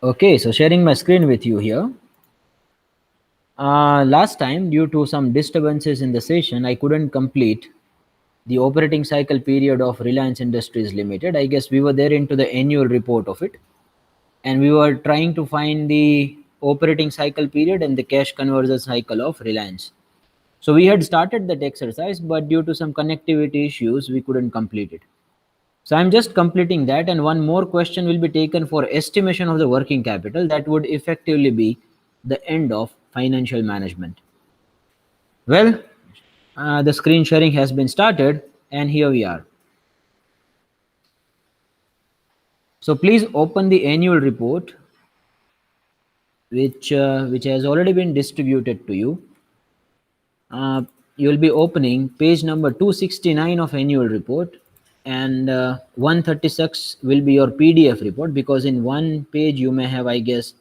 Okay, so sharing my screen with you here. Last time, due to some disturbances in the session, I couldn't complete the operating cycle period of Reliance Industries Limited. I guess we were there into the annual report of it, and we were trying to find the operating cycle period and the cash conversion cycle of Reliance. So we had started that exercise, but due to some connectivity issues, we couldn't complete it. So I'm just completing that, and one more question will be taken for estimation of the working capital. That would effectively be the end of financial management. Well, the screen sharing has been started, and here we are. So please open the annual report, which has already been distributed to you. You will be opening page number 269 of annual report, and 136 will be your PDF report, because in one page you may have, I guess,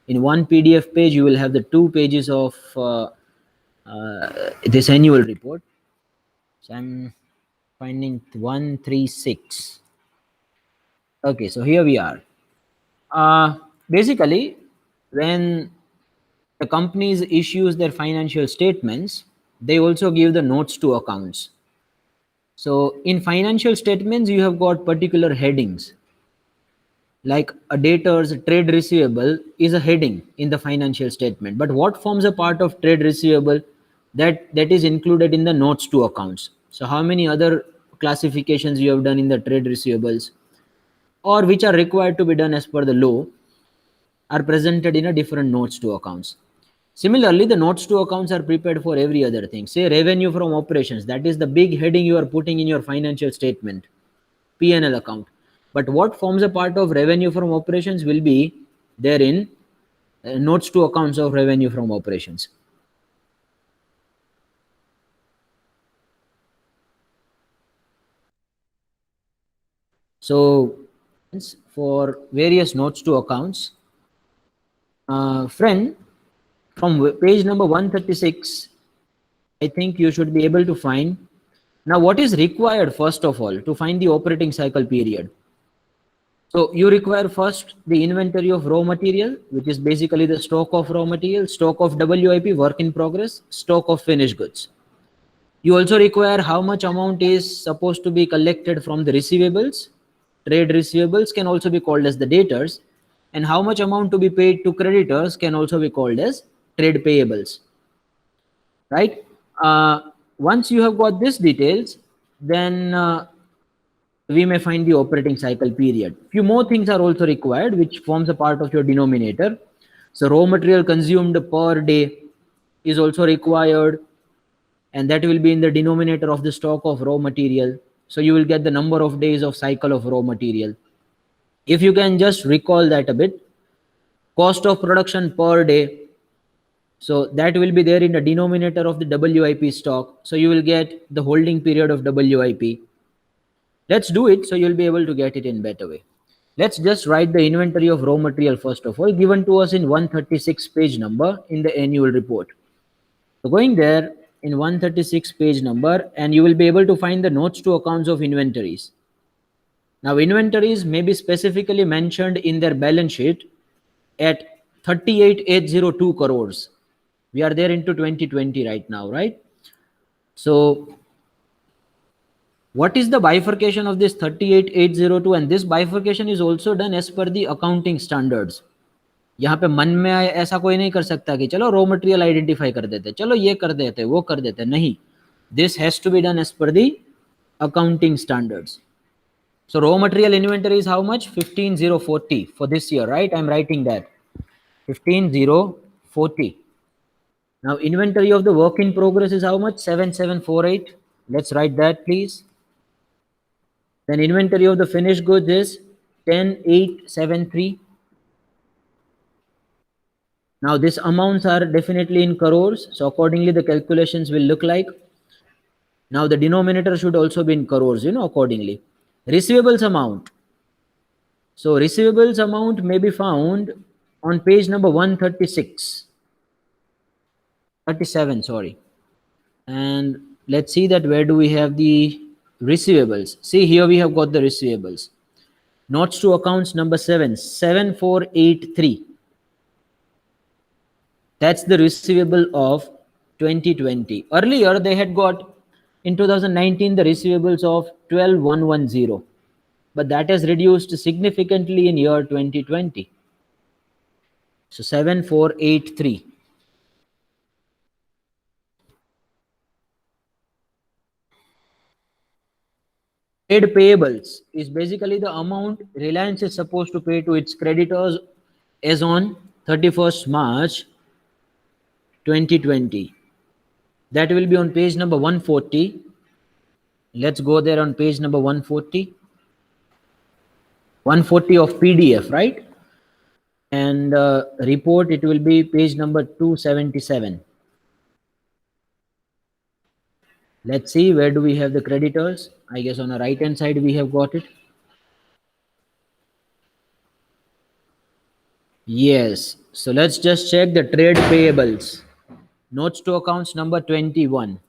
in one PDF page you will have the 2 pages of this annual report. So I'm finding 136. Okay, so here we are. Basically, when the companies issues their financial statements, they also give the notes to accounts. So in financial statements, you have got particular headings. Like a debtor's trade receivable is a heading in the financial statement. But what forms a part of trade receivable, that is included in the notes to accounts. So how many other classifications you have done in the trade receivables, or which are required to be done as per the law, are presented in a different notes to accounts. Similarly, the notes to accounts are prepared for every other thing. Say revenue from operations, that is the big heading you are putting in your financial statement, P&L account. But what forms a part of revenue from operations will be there in notes to accounts of revenue from operations. So for various notes to accounts, friend, from page number 136, I think you should be able to find. Now, what is required first of all to find the operating cycle period? So you require first the inventory of raw material, which is basically the stock of raw material, stock of WIP, work in progress, stock of finished goods. You also require how much amount is supposed to be collected from the receivables. Trade receivables can also be called as the debtors, and how much amount to be paid to creditors can also be called as trade payables. Right? Once you have got these details, then we may find the operating cycle period. Few more things are also required, which forms a part of your denominator. So raw material consumed per day is also required, and that will be in the denominator of the stock of raw material. So you will get the number of days of cycle of raw material. If you can just recall that a bit, cost of production per day, so that will be there in the denominator of the WIP stock. So you will get the holding period of WIP. Let's do it so you'll be able to get it in better way. Let's just write the inventory of raw material first of all, given to us in 136 page number in the annual report. So going there in 136 page number, and you will be able to find the notes to accounts of inventories. Now inventories may be specifically mentioned in their balance sheet at 38,802 crores. We are there into 2020 right now, right? So what is the bifurcation of this 38,802? And this bifurcation is also done as per the accounting standards. यहाँ पे मन में आए ऐसा कोई नहीं कर सकता कि चलो रॉ मटेरियल आइडेंटिफाई कर देते, चलो ये कर देते, वो कर देते, नहीं. This has to be done as per the accounting standards. So raw material inventory is how much? 15,040 for this year, right? I'm writing that 15,040. Now inventory of the work in progress is how much? 7,748. Let's write that, please. Then inventory of the finished goods is 10,873. Now these amounts are definitely in crores, so accordingly the calculations will look like. Now the denominator should also be in crores, accordingly. Receivables amount. So receivables amount may be found on page number 136. 37, sorry. And let's see that where do we have the receivables. See, here we have got the receivables. Notes to accounts number 7483. That's the receivable of 2020. Earlier, they had got in 2019 the receivables of 12110, but that has reduced significantly in year 2020. So 7483. Trade payables is basically the amount Reliance is supposed to pay to its creditors as on 31st March 2020. That will be on page number 140. Let's go there on page number 140. 140 of PDF, right? And report, it will be page number 277. Let's see, where do we have the creditors? I guess on the right hand side we have got it. Yes, so let's just check the trade payables. Notes to accounts number 21.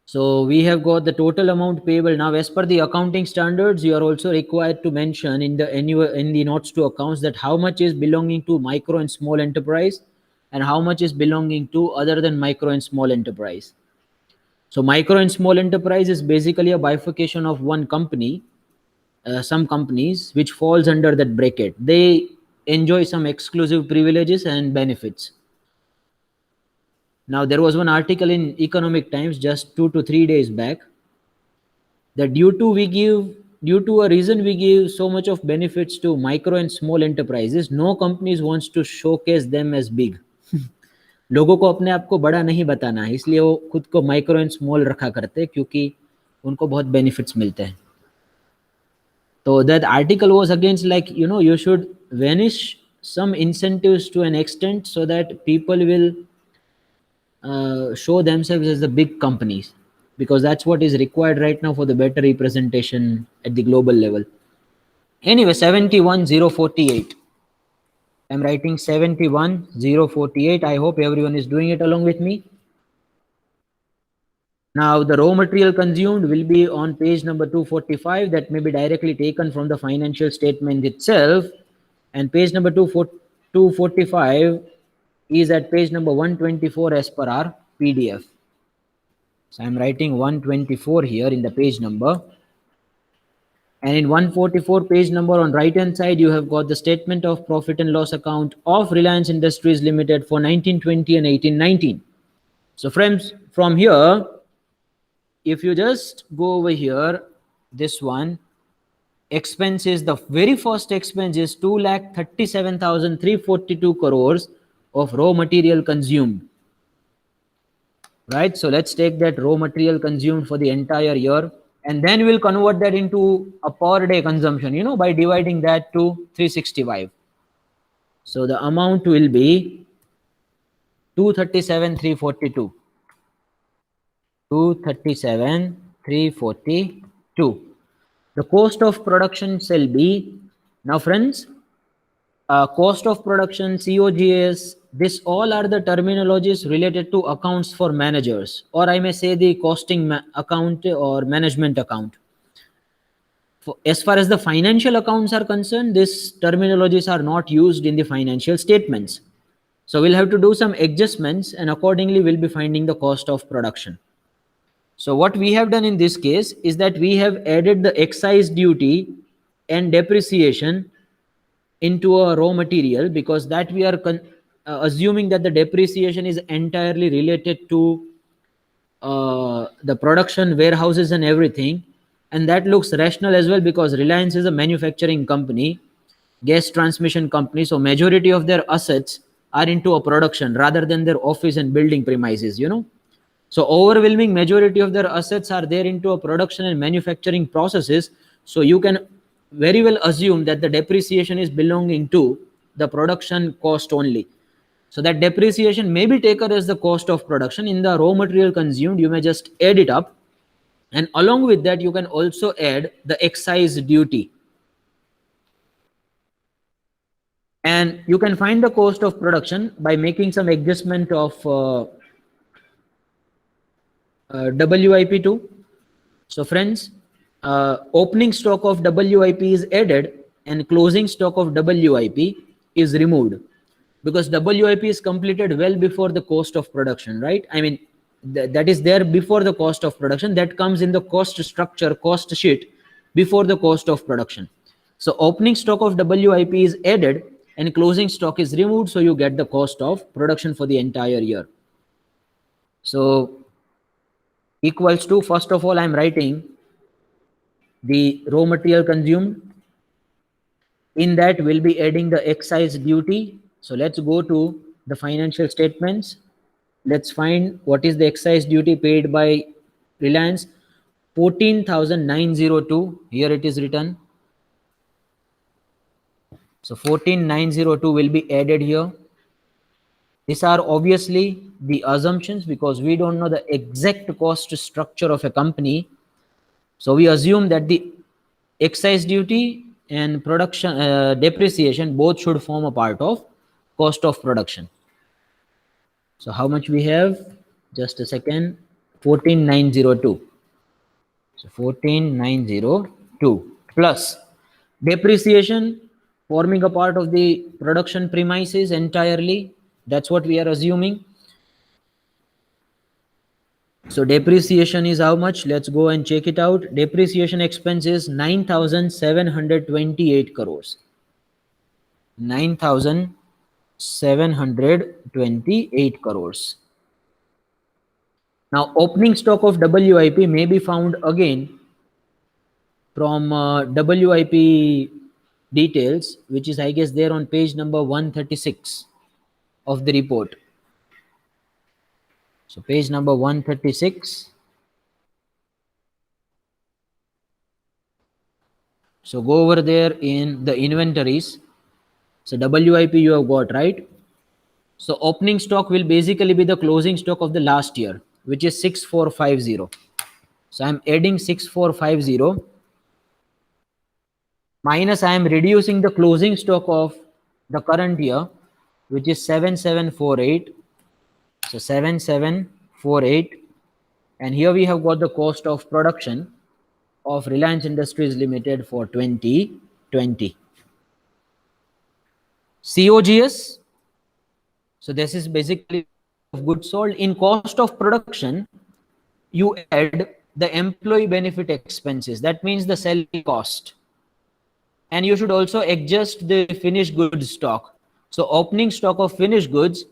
So we have got the total amount payable. Now, as per the accounting standards, you are also required to mention in the notes to accounts that how much is belonging to micro and small enterprise and how much is belonging to other than micro and small enterprise. So micro and small enterprise is basically a bifurcation of one company, some companies which falls under that bracket. They enjoy some exclusive privileges and benefits. Now, there was one article in Economic Times just 2 to 3 days back that due to a reason we give so much of benefits to micro and small enterprises, no companies wants to showcase them as big. लोगों को अपने आप को बड़ा नहीं बताना है, इसलिए वो खुद को माइक्रो एंड स्मॉल रखा करते हैं क्योंकि उनको बहुत बेनिफिट्स मिलते हैं. So that article was against, like, you should vanish some incentives to an extent so that people will show themselves as the big companies, because that's what is required right now for the better representation at the global level. Anyway, 71048. I'm writing 71048. I hope everyone is doing it along with me. Now, the raw material consumed will be on page number 245. That may be directly taken from the financial statement itself. And page number 245 is at page number 124 as per our PDF. So I'm writing 124 here in the page number. And in 144 page number on right hand side, you have got the statement of profit and loss account of Reliance Industries Limited for 1920 and 1819. So friends, from here, if you just go over here, this one, expenses, the very first expense is 2,37,342 crores of raw material consumed. Right? So let's take that raw material consumed for the entire year, and then we'll convert that into a per day consumption, by dividing that to 365. So the amount will be 237,342. 237,342. The cost of production shall be, now friends, cost of production, COGS, this all are the terminologies related to accounts for managers, or I may say the costing account or management account. As far as the financial accounts are concerned, these terminologies are not used in the financial statements. So we'll have to do some adjustments, and accordingly we'll be finding the cost of production. So what we have done in this case is that we have added the excise duty and depreciation into a raw material, because that we are assuming that the depreciation is entirely related to the production warehouses and everything. And that looks rational as well, because Reliance is a manufacturing company, gas transmission company. So majority of their assets are into a production rather than their office and building premises, So overwhelming majority of their assets are there into a production and manufacturing processes. So you can very well assume that the depreciation is belonging to the production cost only. So that depreciation may be taken as the cost of production. In the raw material consumed, you may just add it up. And along with that, you can also add the excise duty. And you can find the cost of production by making some adjustment of WIP2. So friends, opening stock of WIP is added and closing stock of WIP is removed, because WIP is completed well before the cost of production, right? I mean, that is there before the cost of production, that comes in the cost structure, cost sheet before the cost of production. So opening stock of WIP is added and closing stock is removed, so you get the cost of production for the entire year. So equals to, first of all, I'm writing the raw material consumed. In that we'll be adding the excise duty. So let's go to the financial statements. Let's find what is the excise duty paid by Reliance. 14,902. Here it is written. So 14,902 will be added here. These are obviously the assumptions, because we don't know the exact cost structure of a company. So we assume that the excise duty and production depreciation both should form a part of cost of production. So how much we have? Just a second. 14,902. So 14,902 plus depreciation forming a part of the production premises entirely. That's what we are assuming. So depreciation is how much? Let's go and check it out. Depreciation expense is 9,728 crores. 9,728 crores. Now opening stock of WIP may be found again from WIP details, which is, I guess, there on page number 136 of the report. So page number 136. So go over there in the inventories. So WIP you have got, right? So opening stock will basically be the closing stock of the last year, which is 6450. So I'm adding 6450 minus I am reducing the closing stock of the current year, which is 7748. So 7748, and here we have got the cost of production of Reliance Industries Limited for 2020. COGS. So this is basically of goods sold. In cost of production, you add the employee benefit expenses. That means the salary cost. And you should also adjust the finished goods stock. So opening stock of finished goods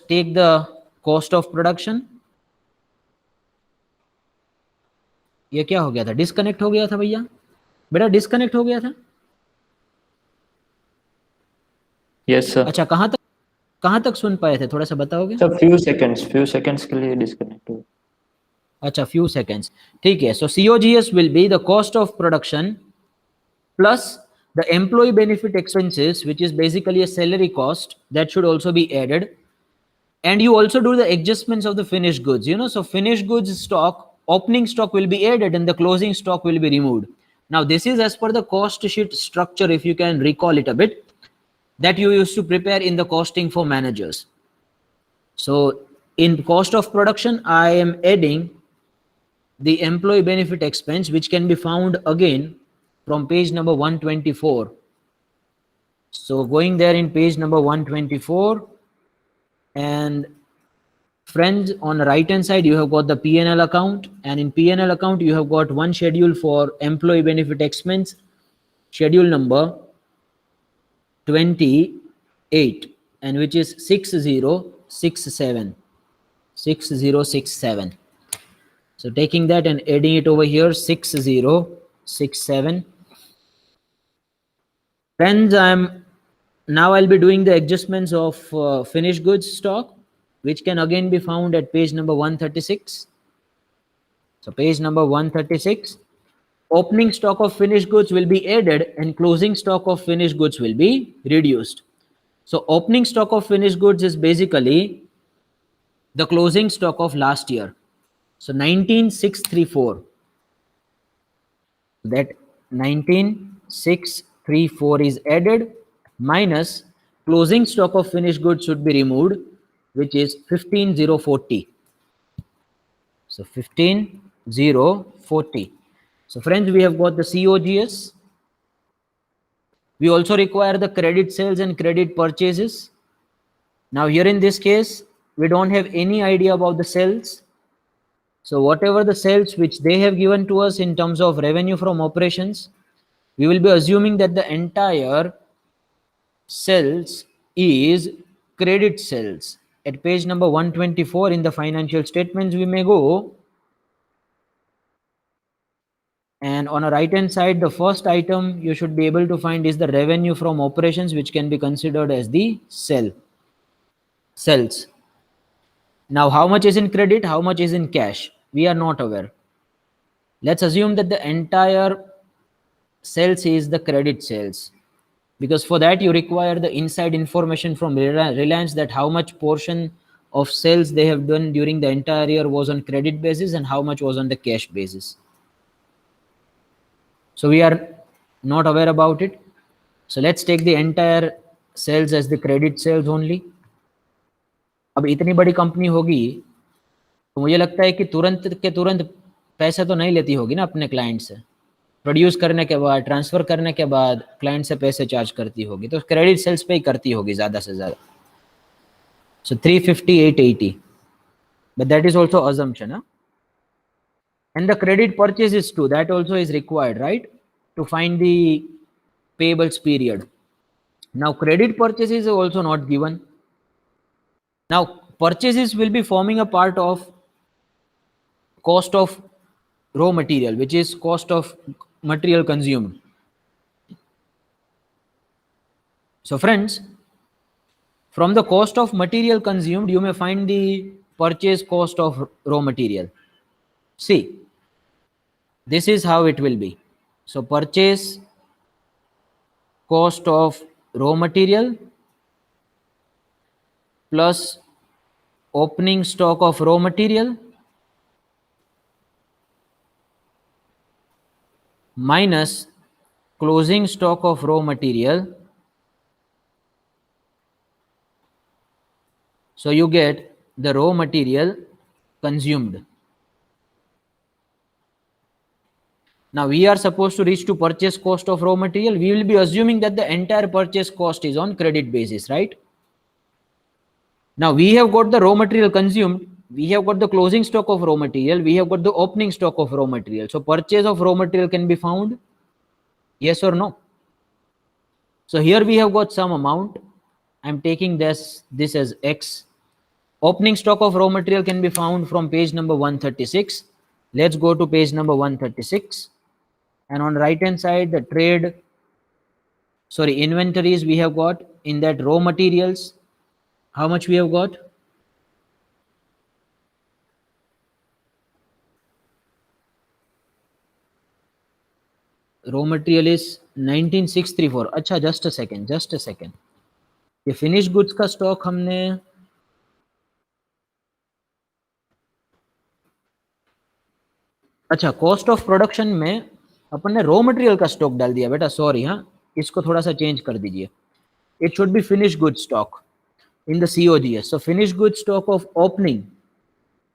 take the cost of production. ये क्या हो गया था? Disconnect हो गया था भैया, बेटा डिस्कनेक्ट हो गया था. Yes sir. अच्छा, कहाँ तक सुन पाए थे, थोड़ा सा बताओगे? सर फ्यू सेकंड्स के लिए डिस्कनेक्ट हो. अच्छा, फ्यू सेकंड्स, ठीक है. सो COGS will be the cost of production plus the employee benefit expenses, which is basically a salary cost, that should also be added. And you also do the adjustments of the finished goods, you know. So finished goods stock, opening stock will be added and the closing stock will be removed. Now this is as per the cost sheet structure, if you can recall it a bit, that you used to prepare in the costing for managers. So in cost of production, I am adding the employee benefit expense, which can be found again from page number 124. So going there in page number 124, and friends, on the right hand side you have got the P&L account, and in P&L account you have got one schedule for employee benefit expense, schedule number 28, and which is 6067. So taking that and adding it over here, 6067. Friends, I'll be doing the adjustments of finished goods stock, which can again be found at page number 136. So page number 136, opening stock of finished goods will be added and closing stock of finished goods will be reduced. So opening stock of finished goods is basically the closing stock of last year. So 19,634. That 19,634 is added, minus closing stock of finished goods should be removed, which is 15,040. So 15,040. So friends, we have got the COGS. We also require the credit sales and credit purchases. Now here in this case, we don't have any idea about the sales. So whatever the sales which they have given to us in terms of revenue from operations, we will be assuming that the entire sales is credit sales. At page number 124 in the financial statements, we may go, and on a right hand side, the first item you should be able to find is the revenue from operations, which can be considered as the sales. Now how much is in credit, how much is in cash, we are not aware. Let's assume that the entire sales is the credit sales, because for that you require the inside information from Reliance, that how much portion of sales they have done during the entire year was on credit basis and how much was on the cash basis. So we are not aware about it. So let's take the entire sales as the credit sales only. अब इतनी बड़ी company होगी तो मुझे लगता है कि तुरंत के तुरंत पैसे तो नहीं लेती होगी ना अपने क्लाइंट से, प्रोड्यूस करने के बाद, ट्रांसफर करने के बाद क्लाइंट से पैसे चार्ज करती होगी, तो क्रेडिट सेल्स पे ही करती होगी ज़्यादा से ज़्यादा. So 350, 880, but that is also assumption, huh? And the credit purchases too, that also is required, right, to find the payables period. Now credit purchases are also not given. Now purchases will be forming a part of cost of raw material, which is cost of material consumed. So friends, from the cost of material consumed, you may find the purchase cost of raw material. See, this is how it will be. So purchase cost of raw material plus opening stock of raw material minus closing stock of raw material. So you get the raw material consumed. Now we are supposed to reach to purchase cost of raw material. We will be assuming that the entire purchase cost is on credit basis, right? Now we have got the raw material consumed, we have got the closing stock of raw material, we have got the opening stock of raw material. So purchase of raw material can be found, yes or no? So here we have got some amount. I'm taking this as X. Opening stock of raw material can be found from page number 136. Let's go to page number 136. And on right hand side, the inventories we have got. In that raw materials, how much we have got? Raw material is 19,634. अच्छा, just a second. ये finished goods का stock हमने अच्छा cost of production में अपन ने raw material का stock डाल दिया बेटा, सॉरी. हाँ, इसको थोड़ा सा चेंज कर दीजिए. It should be finish good stock in the COGS. So finished goods stock of opening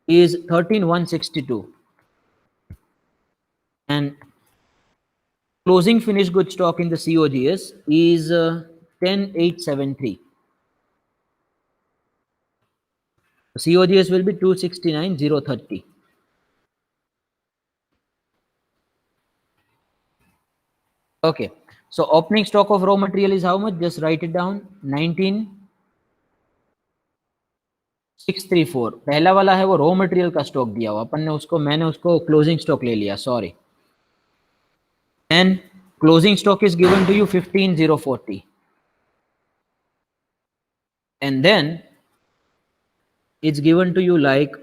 is 13,162 and closing finished goods stock in the COGS is 10,873. COGS will be 269,030. Okay, so opening stock of raw material is how much? Just write it down. 19,634. पहला वाला है वो raw material का stock दिया हुआ अपन ने, उसको मैंने उसको क्लोजिंग स्टॉक ले लिया, sorry. And closing stock is given to you 15,040. And then it's given to you like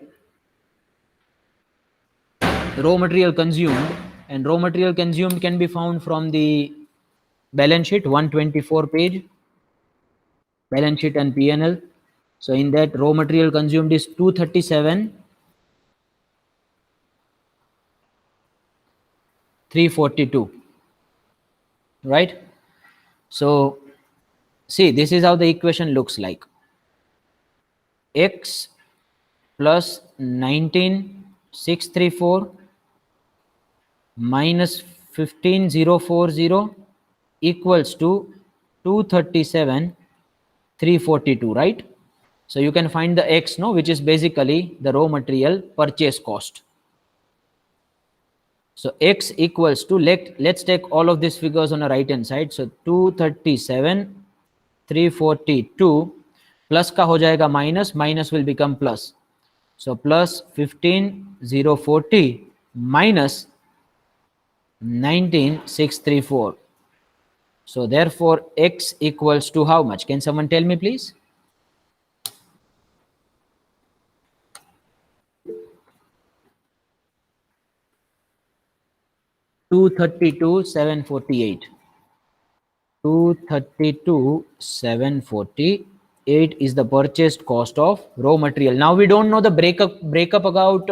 raw material consumed, and raw material consumed can be found from the balance sheet, 124 page, balance sheet and P&L. So in that raw material consumed is 237 342, right? So see, this is how the equation looks like. X plus 19,634 minus 15,040 equals to 237,342, right? So you can find the X, no, which is basically the raw material purchase cost. So X equals to, let's take all of these figures on the right hand side. So 237,342 plus का हो जाएगा minus, minus will become plus. So plus 15,040 minus 19,634. So therefore X equals to how much? Can someone tell me please? $232,748. 232,748 is the purchased cost of raw material. Now we don't know the breakup about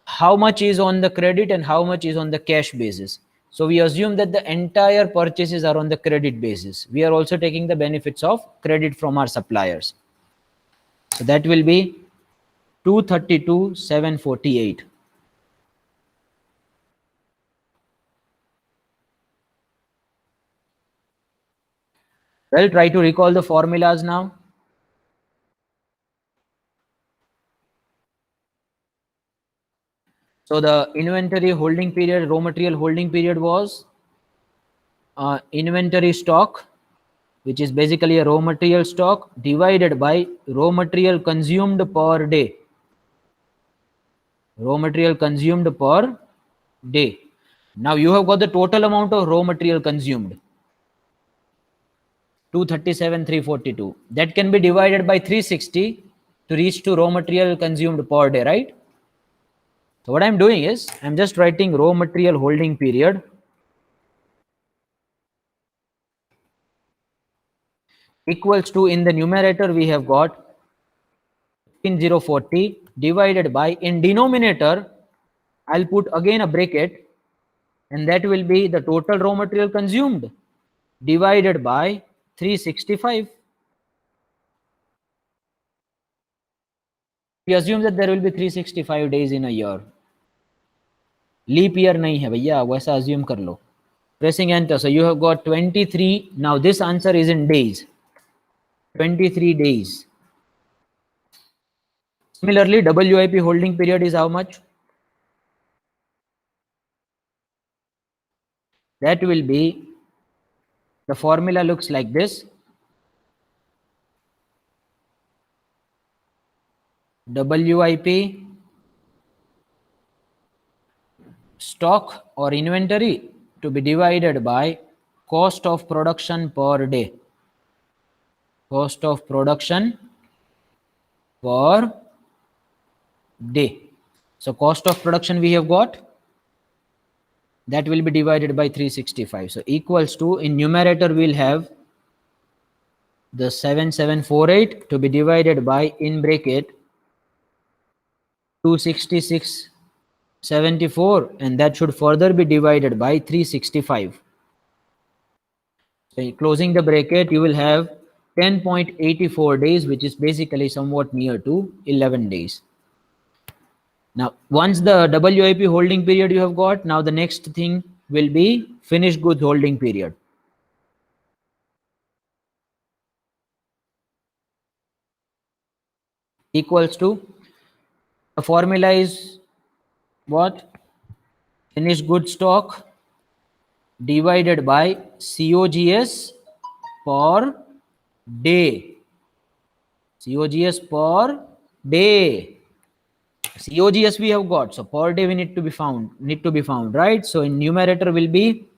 how much is on the credit and how much is on the cash basis. So we assume that the entire purchases are on the credit basis. We are also taking the benefits of credit from our suppliers. So that will be 232,748. Well, try to recall the formulas now. So the inventory holding period, raw material holding period was inventory stock, which is basically a raw material stock, divided by raw material consumed per day. Raw material consumed per day. Now you have got the total amount of raw material consumed, 237,342. That can be divided by 360 to reach to raw material consumed per day, right? So what I'm doing is, I'm just writing raw material holding period equals to, in the numerator we have got 15,040 divided by, in denominator I'll put again a bracket, and that will be the total raw material consumed divided by 365. We assume that there will be 365 days in a year. Leap year nahi hai bhaiya, वैसा assume कर लो. Pressing enter. So you have got 23. Now this answer is in days. 23 days. Similarly, WIP holding period is how much? That will be, the formula looks like this. WIP stock or inventory to be divided by cost of production per day. Cost of production per day. So cost of production we have got, that will be divided by 365. So equals to, in numerator we'll have the 7748 to be divided by, in bracket, 266.74, and that should further be divided by 365. So closing the bracket, you will have 10.84 days, which is basically somewhat near to 11 days. Now, once the WIP holding period you have got, now the next thing will be finished goods holding period. Equals to, the formula is what? Finished goods stock divided by COGS per day. COGS per day. COGS we have got, so per day we need to be found, right? So in numerator will be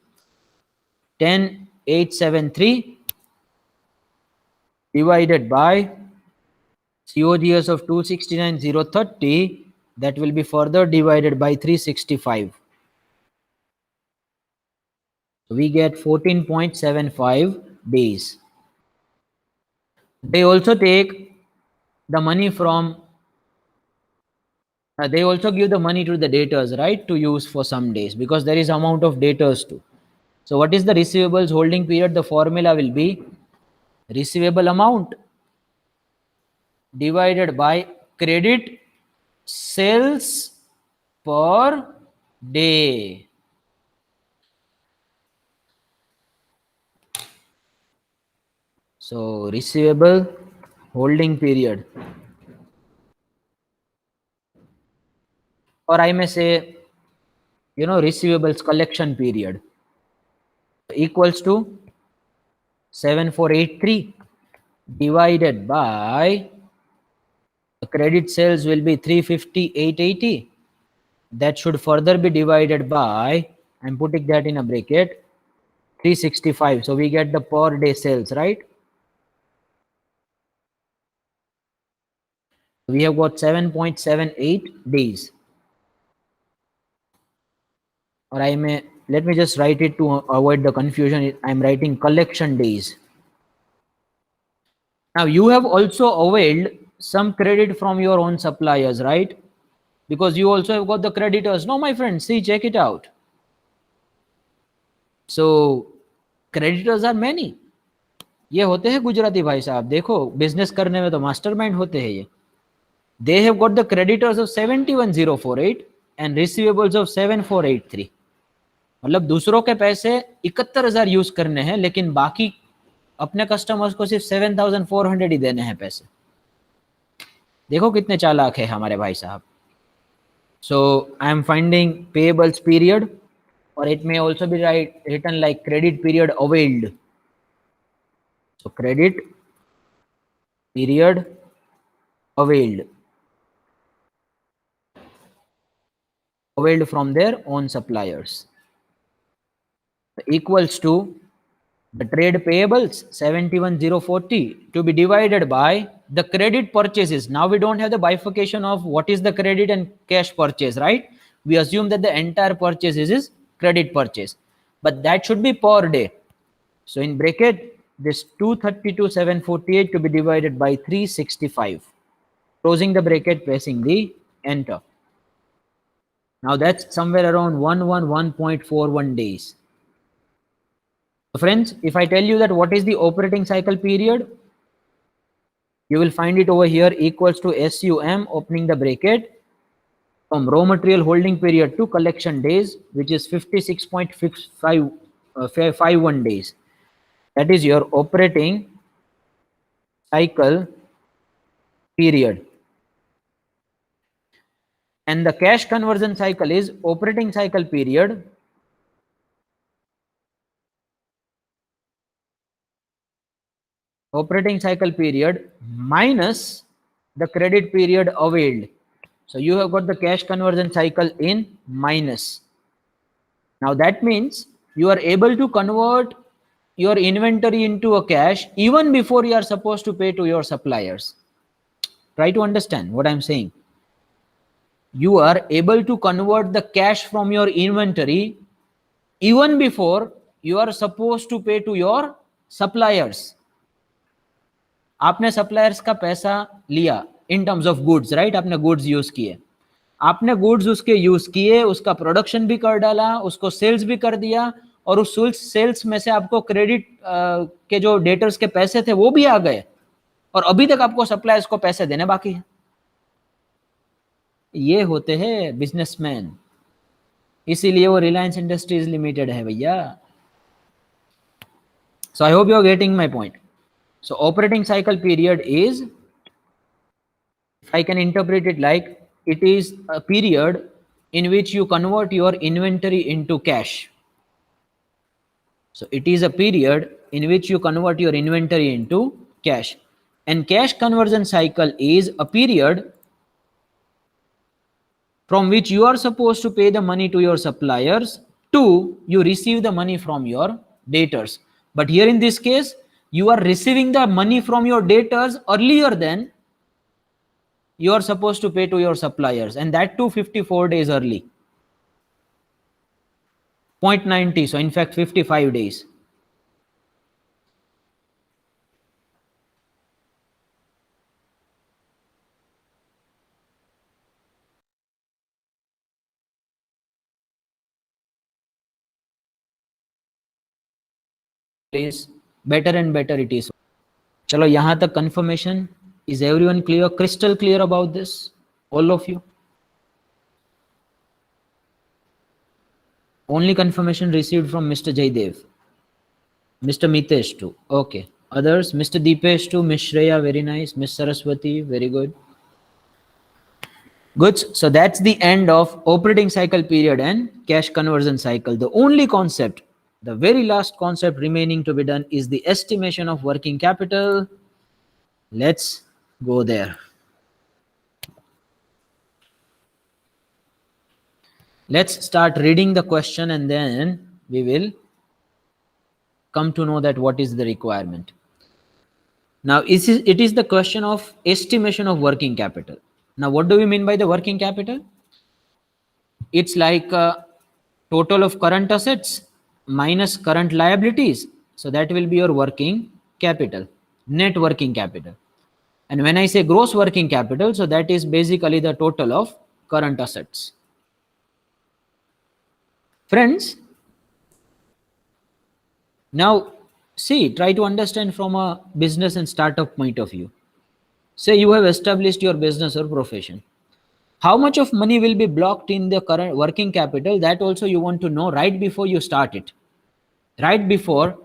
10,873 divided by COGS of 269,030, that will be further divided by 365. So we get 14.75 days. They also take the money from They also give the money to the debtors, right, to use for some days, because there is amount of debtors too. So what is the receivables holding period? The formula will be receivable amount divided by credit sales per day. So receivable holding period, or I may say, receivables collection period, equals to 7483 divided by the credit sales will be 35880. That should further be divided by, I'm putting that in a bracket, 365. So we get the per day sales, right? We have got 7.78 days. Or I may, let me just write it to avoid the confusion. I'm writing collection days. Now you have also availed some credit from your own suppliers, right? Because you also have got the creditors. No, my friend, see, check it out. So creditors are many. ये होते हैं गुजराती भाई साहब, देखो business करने में तो mastermind होते हैं ये. They have got the creditors of 71048 and receivables of 7483. मतलब दूसरों के पैसे 71,000 यूज करने हैं, लेकिन बाकी अपने कस्टमर्स को सिर्फ 7,400 ही देने हैं पैसे. देखो कितने चालाक है हमारे भाई साहब. So I am finding payables period, or it may also be written like credit period availed. So credit period availed from their own suppliers, equals to the trade payables 71040 to be divided by the credit purchases. Now we don't have the bifurcation of what is the credit and cash purchase, right? We assume that the entire purchase is credit purchase, but that should be per day. So in bracket, this 232,748 to be divided by 365, closing the bracket, pressing the enter. Now that's somewhere around 111.41 days. Friends, if I tell you that what is the operating cycle period, you will find it over here, equals to SUM, opening the bracket, from raw material holding period to collection days, which is 56.51 days. That is your operating cycle period. And the cash conversion cycle is operating cycle period minus the credit period availed. So you have got the cash conversion cycle in minus. Now that means you are able to convert your inventory into a cash even before you are supposed to pay to your suppliers. Try to understand what I'm saying. You are able to convert the cash from your inventory even before you are supposed to pay to your suppliers. आपने suppliers का पैसा लिया in terms of goods, right? आपने goods use किए, आपने goods उसके use किए, उसका प्रोडक्शन भी कर डाला, उसको सेल्स भी कर दिया, और उस सेल्स में से आपको क्रेडिट के जो डेटर्स के पैसे थे वो भी आ गए, और अभी तक आपको सप्लायर्स को पैसे देने बाकी है. ये होते हैं बिजनेसमैन, इसीलिए वो रिलायंस इंडस्ट्रीज लिमिटेड है भैया. So I hope you are getting my point. So operating cycle period is, if I can interpret it like, it is a period in which you convert your inventory into cash. So it is a period in which you convert your inventory into cash. And cash conversion cycle is a period from which you are supposed to pay the money to your suppliers to you receive the money from your debtors. But here in this case, you are receiving the money from your debtors earlier than you are supposed to pay to your suppliers, and that too 54 days early. 0.90, so in fact 55 days. is better and better it is. चलो यहाँ तक confirmation. Is everyone clear, crystal clear about this? All of you? Only confirmation received from Mr. Jaydev. Mr. Mitesh too. Okay. Others, Mr. Deepesh too, Miss Shreya, very nice. Miss Saraswati, very good. Good. So that's the end of operating cycle period and cash conversion cycle. The only concept, the very last concept remaining to be done is the estimation of working capital. Let's go there. Let's start reading the question and then we will come to know that what is the requirement. Now, it is the question of estimation of working capital. Now, what do we mean by the working capital? It's like total of current assets minus current liabilities. So that will be your working capital, net working capital. And when I say gross working capital, so that is basically the total of current assets. Friends, now see, try to understand from a business and startup point of view. Say you have established your business or profession. How much of money will be blocked in the current working capital? That also you want to know right before you start it. Right before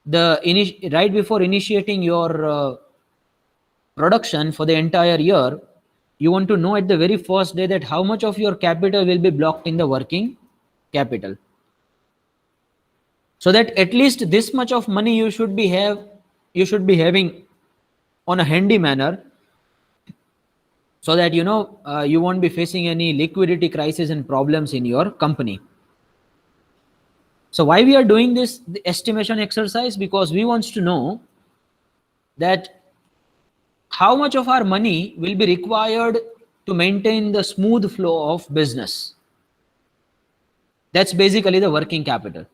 initiating your production for the entire year, you want to know at the very first day that how much of your capital will be blocked in the working capital. So that at least this much of money you should be having on a handy manner, so that you won't be facing any liquidity crisis and problems in your company. So why we are doing this estimation exercise? Because we want to know that how much of our money will be required to maintain the smooth flow of business. That's basically the working capital.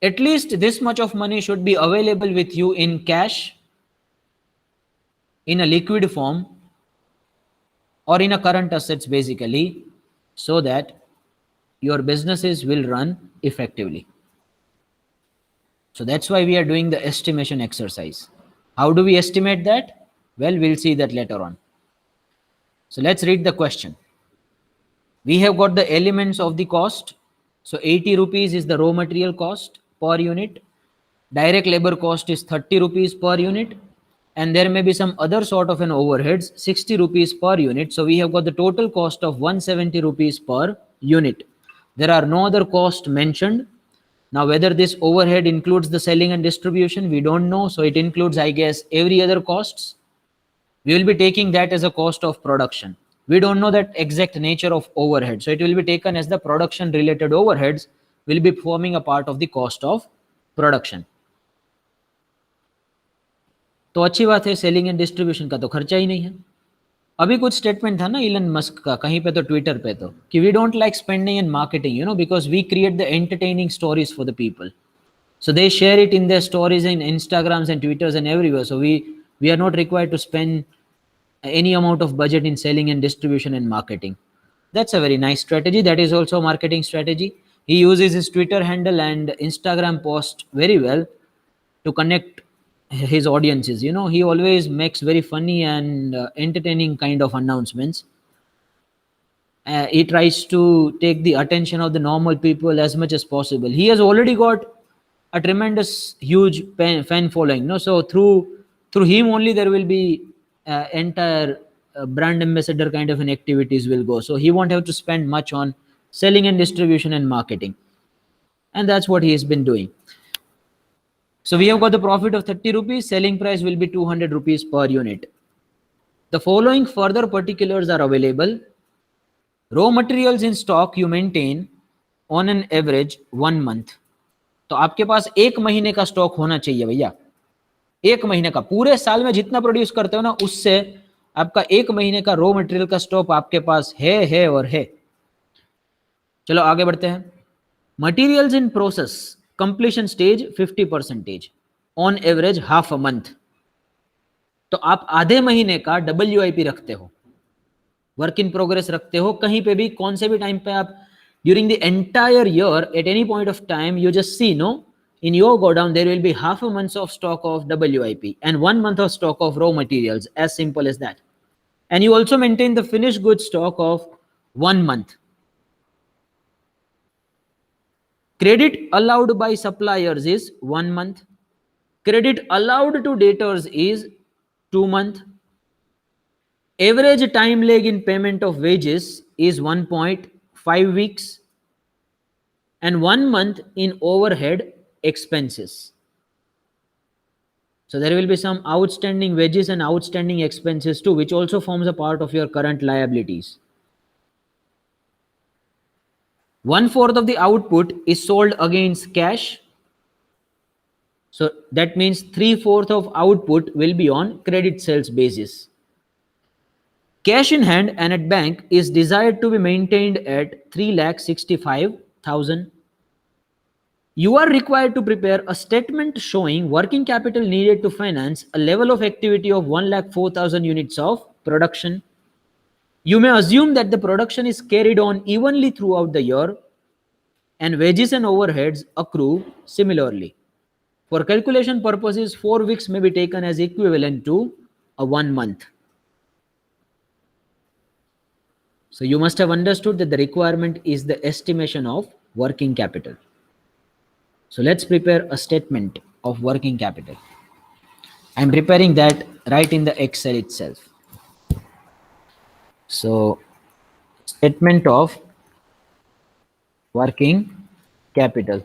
At least this much of money should be available with you in cash, in a liquid form, or in a current assets basically, so that your businesses will run effectively. So that's why we are doing the estimation exercise. How do we estimate that? Well, we'll see that later on. So let's read the question. We have got the elements of the cost. So 80 rupees is the raw material cost per unit. Direct labor cost is 30 rupees per unit. And there may be some other sort of an overheads, 60 rupees per unit. So we have got the total cost of 170 rupees per unit. There are no other cost mentioned. Now, whether this overhead includes the selling and distribution, we don't know. So it includes, I guess, every other costs. We will be taking that as a cost of production. We don't know that exact nature of overhead. So it will be taken as the production related overheads will be forming a part of the cost of production. तो अच्छी बात है, selling and distribution का तो खर्चा ही नहीं है. अभी कुछ स्टेटमेंट था ना इलन मस्क का कहीं पे तो ट्विटर पे तो कि we don't like spending in marketing because we create the entertaining stories for the people. So they share it in their stories in Instagrams and Twitters and everywhere. So we are not required to spend any amount of budget in selling and distribution and marketing. That's a very nice strategy. That is also a marketing strategy. He uses his Twitter handle and Instagram post very well to connect his audiences. He always makes very funny and entertaining kind of announcements. He tries to take the attention of the normal people as much as possible. He has already got a tremendous huge fan following. So through him only there will be entire brand ambassador kind of an activities will go. So he won't have to spend much on selling and distribution and marketing, and that's what he has been doing. So we have got the profit of 30 rupees. Selling price will be 200 rupees per unit. The following further particulars are available. Raw materials in stock you maintain on an average 1 month. तो आपके पास 1 महीने का stock होना चाहिए भैया. 1 महीने का, पूरे साल में जितना प्रोड्यूस करते हो ना उससे आपका 1 महीने का रॉ मटेरियल का स्टॉक आपके पास है और है. चलो आगे बढ़ते हैं. Materials in process completion stage 50% on average half a month. तो आप आधे महीने का WIP रखते हो, वर्क इन प्रोग्रेस रखते हो, कहीं पे भी कौन से भी टाइम पे आप during the entire year at any point of time you just see in your godown there will be half a month of stock of WIP and 1 month of stock of raw materials, as simple as that. And you also maintain the finished goods stock of 1 month. Credit allowed by suppliers is 1 month. Credit allowed to debtors is 2 months. Average time lag in payment of wages is 1.5 weeks. And 1 month in overhead expenses. So there will be some outstanding wages and outstanding expenses too, which also forms a part of your current liabilities. 1/4 of the output is sold against cash. So that means 3/4 of output will be on credit sales basis. Cash in hand and at bank is desired to be maintained at 3,65,000. You are required to prepare a statement showing working capital needed to finance a level of activity of 1,04,000 units of production. You may assume that the production is carried on evenly throughout the year and wages and overheads accrue similarly. For calculation purposes, 4 weeks may be taken as equivalent to a 1 month. So you must have understood that the requirement is the estimation of working capital. So let's prepare a statement of working capital. I'm preparing that right in the Excel itself. So statement of working capital.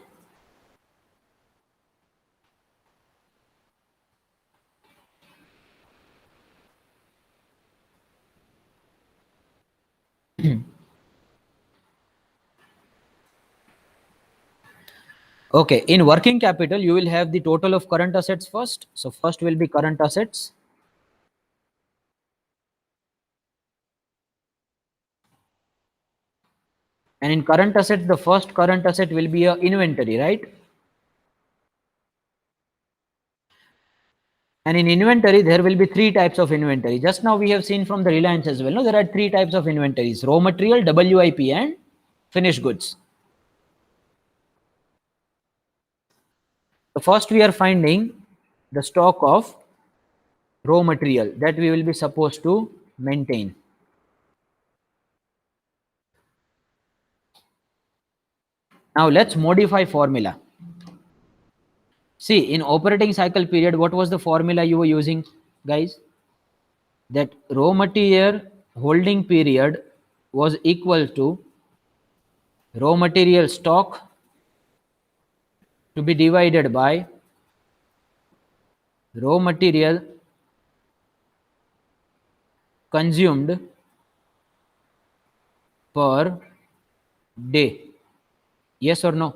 Okay, in working capital, you will have the total of current assets first. So first will be current assets. And in current assets, the first current asset will be a inventory, right? And in inventory, there will be 3 types of inventory. Just now we have seen from the Reliance as well. No, there are 3 types of inventories: raw material, WIP, and finished goods. So first we are finding the stock of raw material that we will be supposed to maintain. Now let's modify formula. See, in operating cycle period, what was the formula you were using, guys? That raw material holding period was equal to raw material stock to be divided by raw material consumed per day. Yes or no?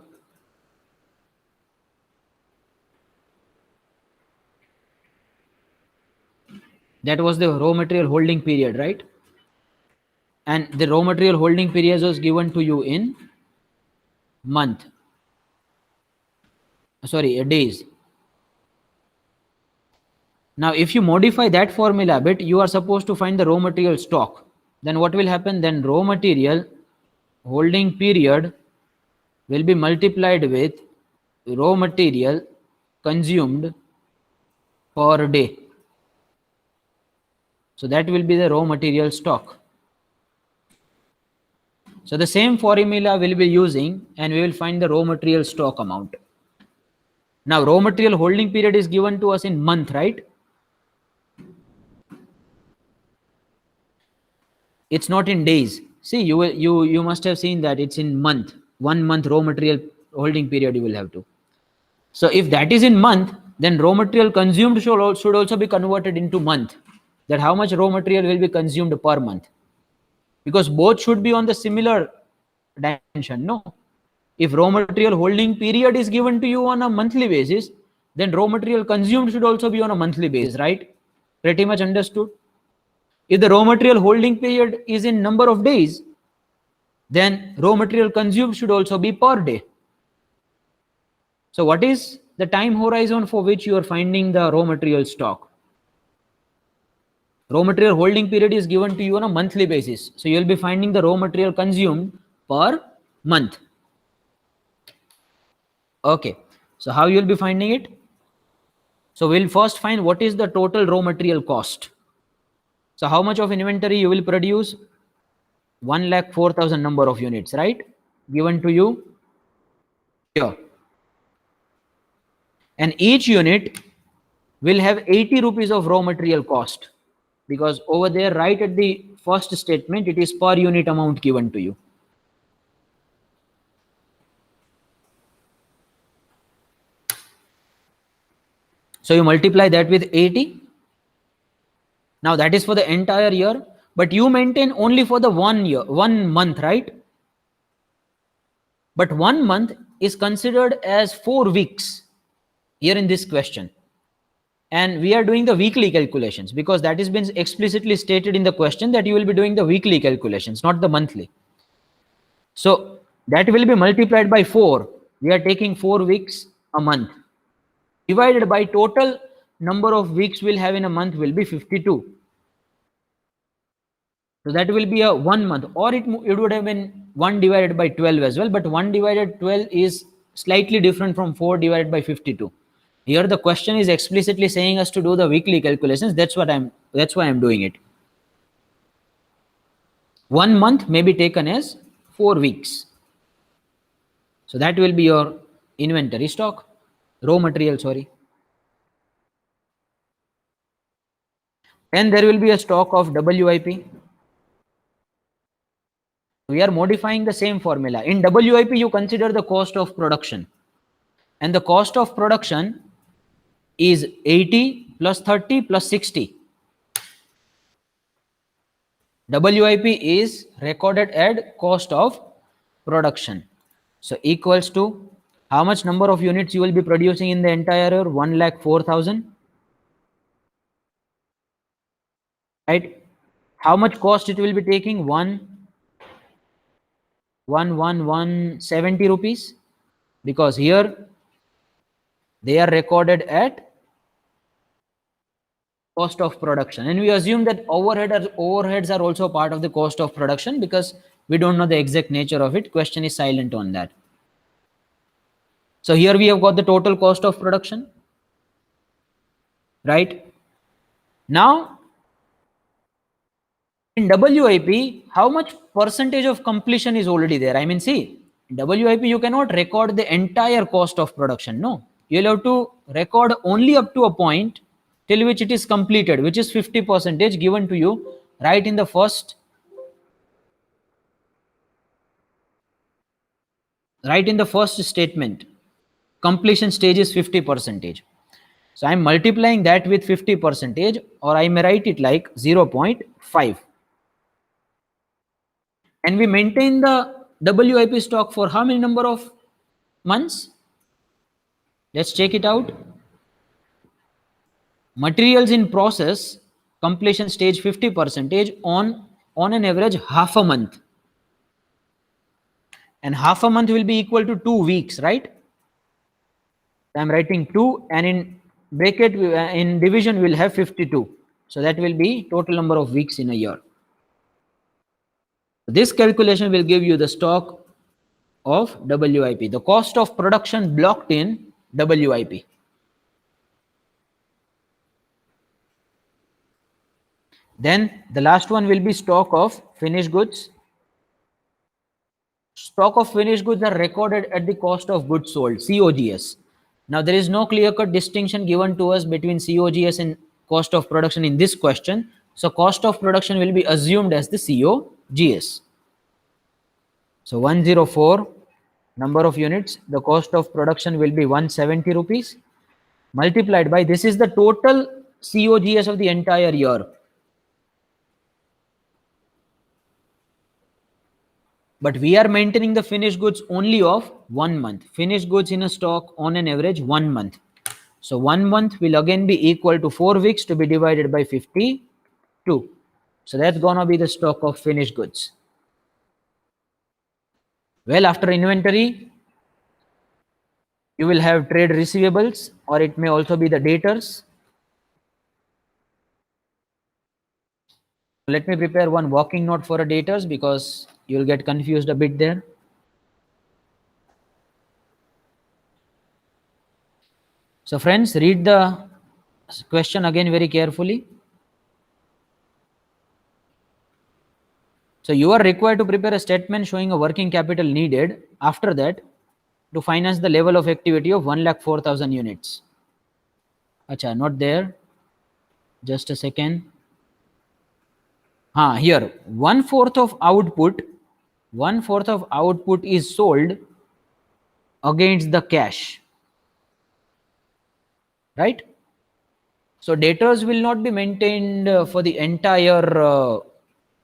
That was the raw material holding period, right? And the raw material holding period was given to you in month. Sorry, days. Now, if you modify that formula a bit, you are supposed to find the raw material stock. Then what will happen? Then raw material holding period will be multiplied with raw material consumed per day. So that will be the raw material stock. So the same formula we'll be using and we will find the raw material stock amount. Now raw material holding period is given to us in month, right? It's not in days. See, you must have seen that it's in month. 1 month raw material holding period you will have to. So if that is in month, then raw material consumed should also be converted into month. That how much raw material will be consumed per month. Because both should be on the similar dimension, no? If raw material holding period is given to you on a monthly basis, then raw material consumed should also be on a monthly basis, right? Pretty much understood. If the raw material holding period is in number of days, then raw material consumed should also be per day. So what is the time horizon for which you are finding the raw material stock? Raw material holding period is given to you on a monthly basis. So you will be finding the raw material consumed per month. Okay. So how you will be finding it? So we'll first find what is the total raw material cost. So how much of inventory you will produce? 1,04,000 number of units, right? Given to you here. And each unit will have 80 rupees of raw material cost, because over there, right at the first statement, it is per unit amount given to you. So you multiply that with 80. Now that is for the entire year, but you maintain only for the 1 year, 1 month, right? But 1 month is considered as 4 weeks here in this question. And we are doing the weekly calculations, because that has been explicitly stated in the question that you will be doing the weekly calculations, not the monthly. So that will be multiplied by 4. We are taking 4 weeks a month, divided by total number of weeks we'll have in a month will be 52. So that will be a 1 month, or it would have been 1 divided by 12 as well, but 1 divided 12 is slightly different from 4 divided by 52. Here the question is explicitly saying us to do the weekly calculations. That's why I'm doing it. 1 month may be taken as 4 weeks. So that will be your inventory stock, raw material, sorry. And there will be a stock of WIP. We are modifying the same formula. In WIP, you consider the cost of production. And the cost of production is 80 plus 30 plus 60. WIP is recorded at cost of production. So equals to how much number of units you will be producing in the entire year? 1,04,000. Right? How much cost it will be taking? 170 rupees, because here they are recorded at cost of production, and we assume that overheads are also part of the cost of production, because we don't know the exact nature of it. Question is silent on that. So here we have got the total cost of production, right? Now in WIP, how much percentage of completion is already there? I mean, see, in WIP you cannot record the entire cost of production. No, you'll have to record only up to a point till which it is completed, which is 50% given to you right in the first statement. Completion stage is 50%. So I'm multiplying that with 50%, or I may write it like 0.5. And we maintain the WIP stock for how many number of months? Let's check it out. Materials in process, completion stage 50% on an average half a month. And half a month will be equal to 2 weeks, right? I'm writing 2, and in bracket, in division, we'll have 52. So that will be total number of weeks in a year. This calculation will give you the stock of WIP, the cost of production blocked in WIP. Then the last one will be stock of finished goods. Stock of finished goods are recorded at the cost of goods sold, COGS. Now there is no clear-cut distinction given to us between COGS and cost of production in this question. So cost of production will be assumed as the COGS. So 104 number of units, the cost of production will be 170 rupees multiplied by, this is the total COGS of the entire year. But we are maintaining the finished goods only of 1 month. Finished goods in a stock on an average 1 month. So 1 month will again be equal to 4 weeks to be divided by 52. So that's gonna be the stock of finished goods. Well, after inventory, you will have trade receivables, or it may also be the debtors. Let me prepare one working note for a debtors, because you will get confused a bit there. So friends, read the question again very carefully. So you are required to prepare a statement showing a working capital needed after that to finance the level of activity of 1,04,000 units. Acha, not there. Just a second. Here, 1/4 of output, 1/4 of output is sold against the cash. Right? So debtors will not be maintained for the entire,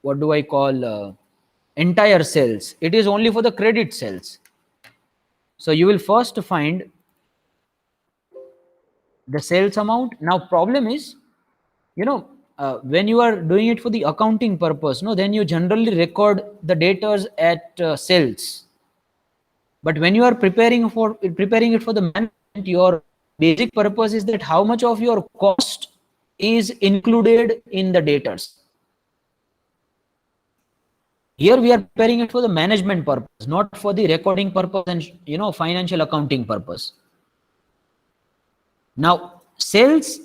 what do I call, entire sales. It is only for the credit sales. So you will first find the sales amount. Now problem is, when you are doing it for the accounting purpose, no, then you generally record the debtors at sales. But when you are preparing it for the management, your basic purpose is that how much of your cost is included in the debtors. Here we are preparing it for the management purpose, not for the recording purpose and financial accounting purpose. Now, sales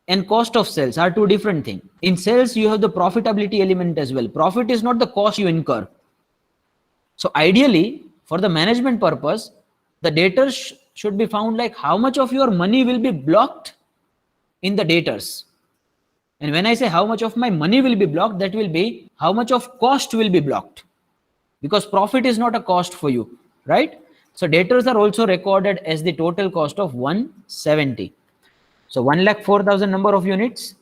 and cost of sales are two different things. In sales, you have the profitability element as well. Profit is not the cost you incur. So ideally, for the management purpose, the debtors should be found like how much of your money will be blocked in the debtors. And when I say how much of my money will be blocked, that will be how much of cost will be blocked. Because profit is not a cost for you, right? So debtors are also recorded as the total cost of 170. So 1,04,000 number of units,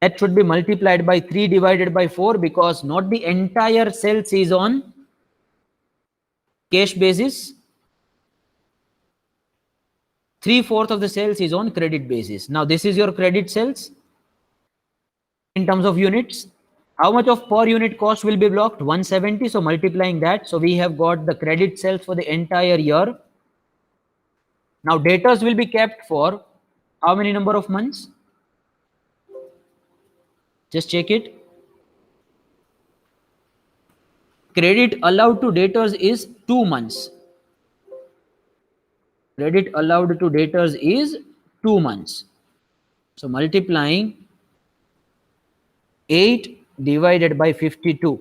that should be multiplied by 3 divided by 4, because not the entire sales is on cash basis. 3/4 of the sales is on credit basis. Now this is your credit sales in terms of units. How much of per unit cost will be blocked? 170. So multiplying that, so we have got the credit sales for the entire year. Now debtors will be kept for how many number of months? Just check it. Credit allowed to debtors is 2 months. Credit allowed to debtors is 2 months. So multiplying 8 divided by 52.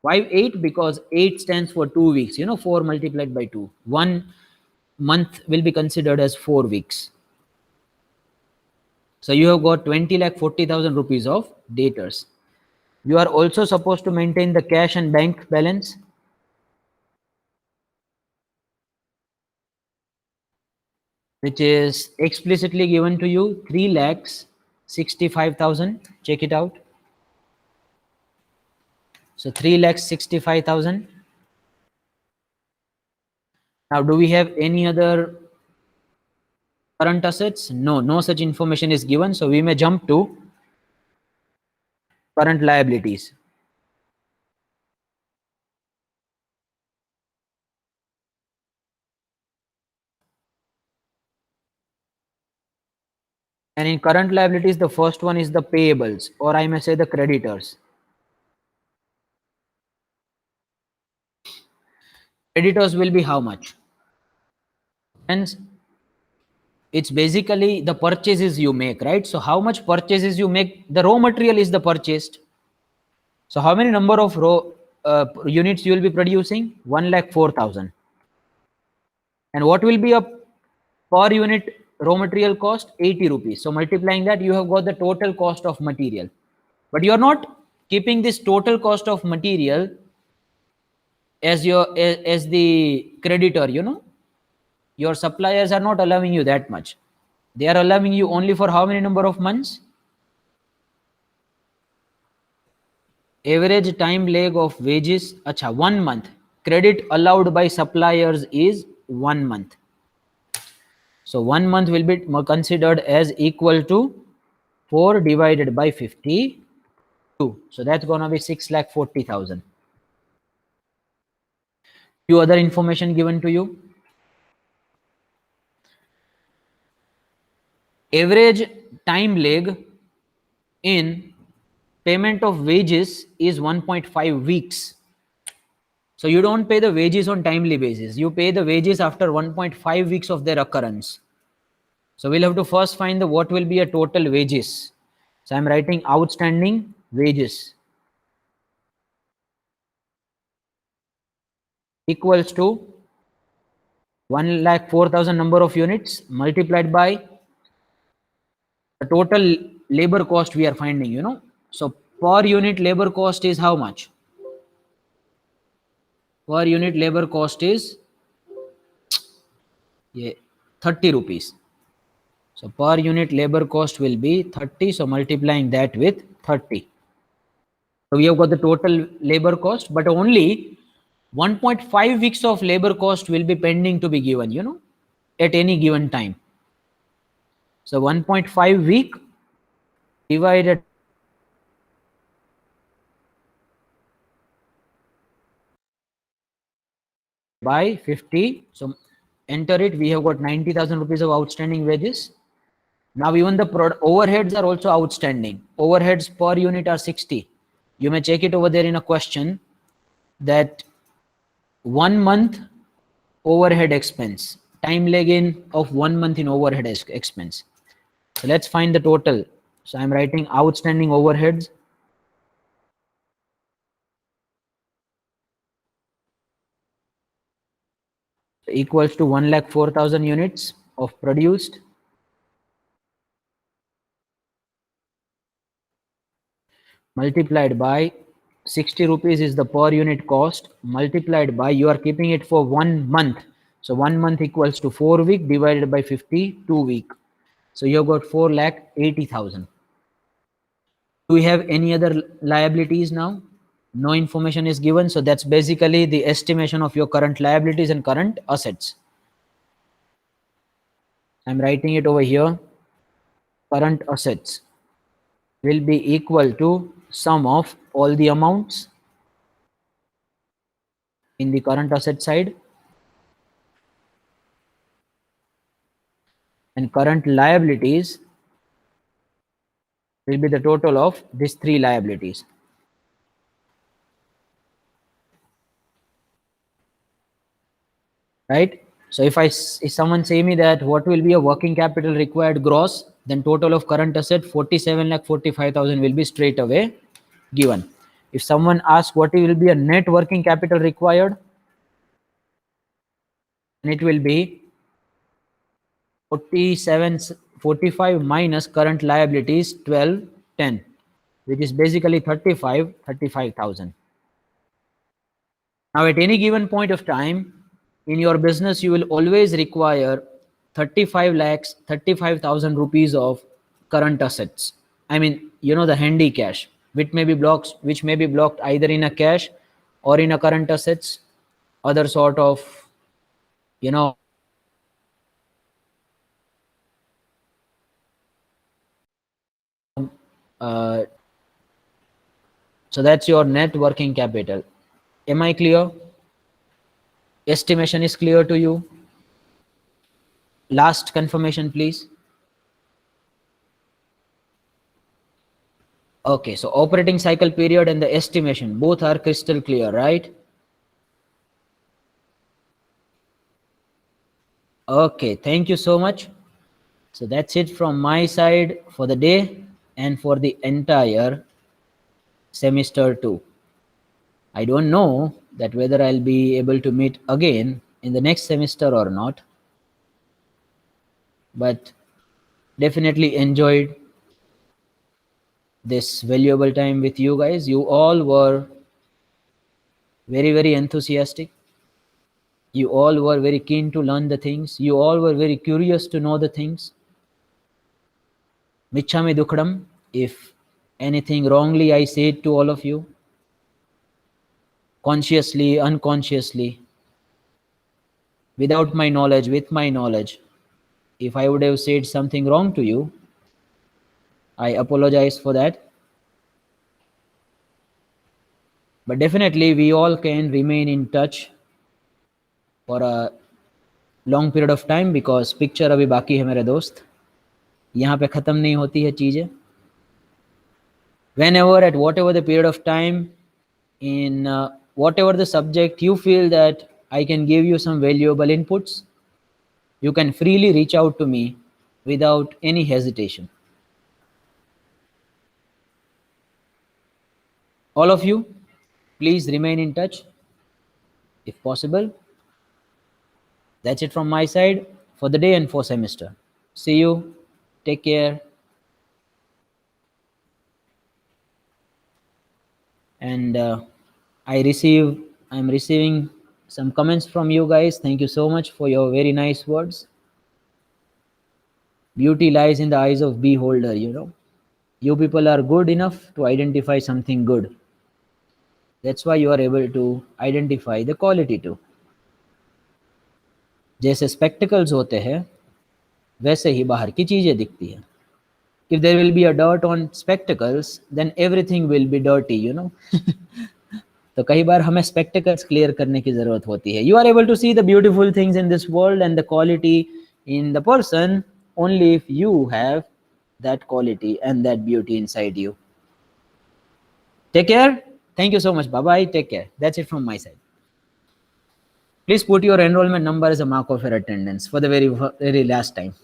Why 8? Because 8 stands for 2 weeks. 4 multiplied by 2. 1 month will be considered as 4 weeks. So you have got 20,40,000 rupees of debtors. You are also supposed to maintain the cash and bank balance. Which is explicitly given to you, 3,65,000. Check it out. So 3,65,000. Now, do we have any other current assets? No such information is given. So we may jump to current liabilities. And in current liabilities, the first one is the payables, or I may say the creditors. Creditors will be how much? Hence, it's basically the purchases you make, right? So how much purchases you make, the raw material is the purchased. So how many number of units you will be producing? 1,04,000. And what will be a per unit raw material cost? 80 rupees. So multiplying that, you have got the total cost of material. But you are not keeping this total cost of material as the creditor. Your suppliers are not allowing you that much. They are allowing you only for how many number of months? Average time lag of wages, 1 month. Credit allowed by suppliers is 1 month. So 1 month will be considered as equal to 4 divided by 52. So that's gonna be 6,40,000. Few other information given to you. Average time lag in payment of wages is 1.5 weeks. So you don't pay the wages on timely basis. You pay the wages after 1.5 weeks of their occurrence. So we'll have to first find the what will be a total wages. So I'm writing outstanding wages equals to 1,04,000 number of units multiplied by the total labor cost we are finding, you know. So per unit labor cost is how much? Per unit labor cost is 30 rupees. So per unit labor cost will be 30. So multiplying that with 30. So we have got the total labor cost, but only 1.5 weeks of labor cost will be pending to be given, you know, at any given time. So 1.5 week divided by 50. So enter it. We have got 90,000 rupees of outstanding wages. Now even the overheads are also outstanding. Overheads per unit are 60. You may check it over there in a question that 1 month overhead expense, time lag in of 1 month in overhead expense. So let's find the total. So I'm writing outstanding overheads equals to 1,04,000 units of produced multiplied by 60 rupees is the per unit cost multiplied by, you are keeping it for 1 month. So 1 month equals to 4 week divided by 50, 2 week. So you have got 4,80,000. Do we have any other liabilities now? No information is given. So that's basically the estimation of your current liabilities and current assets. I'm writing it over here. Current assets will be equal to sum of all the amounts in the current asset side and current liabilities will be the total of these three liabilities. Right? So if someone say me that what will be a working capital required gross, then total of current asset 47,45,000 will be straight away given. If someone asks what will be a net working capital required, then it will be 45 minus current liabilities 1210, which is basically 35,000. Now at any given point of time in your business, you will always require 35,000 rupees of current assets. I mean, you know, the handy cash, which may be blocked either in a cash or in a current assets, other sort of, you know, so that's your net working capital. Am I clear? Estimation is clear to you? Last confirmation, please. Okay, so operating cycle period and the estimation, both are crystal clear, right? Okay, thank you so much. So that's it from my side for the day and for the entire semester 2. I don't know that whether I'll be able to meet again in the next semester or not, but definitely enjoyed this valuable time with you guys. You all were very, very enthusiastic. You all were very keen to learn the things. You all were very curious to know the things. Michhami Dukhdam, if anything wrongly I said to all of you, consciously, unconsciously, without my knowledge, with my knowledge, if I would have said something wrong to you, I apologize for that. But definitely we all can remain in touch for a long period of time because picture अभी बाकी है मेरे दोस्त, यहाँ पे ख़त्म नहीं होती है चीज़ें. Whenever, at whatever the period of time in whatever the subject you feel that I can give you some valuable inputs, you can freely reach out to me without any hesitation. All of you, please remain in touch if possible. That's it from my side for the day and for semester. See you. Take care. And I'm receiving some comments from you guys. Thank you so much for your very nice words. Beauty lies in the eyes of beholder, you know. You people are good enough to identify something good. That's why you are able to identify the quality too. जैसे spectacles होते हैं वैसे ही बाहर की चीजें दिखती हैं. If there will be a dirt on spectacles, then everything will be dirty, you know. तो कई बार हमें spectacles clear करने की जरूरत होती है. You are able to see the beautiful things in this world and the quality in the person only if you have that quality and that beauty inside you. Take care. Thank you so much. Bye bye. Take care. That's it from my side. Please put your enrollment number as a mark of your attendance for the very last time.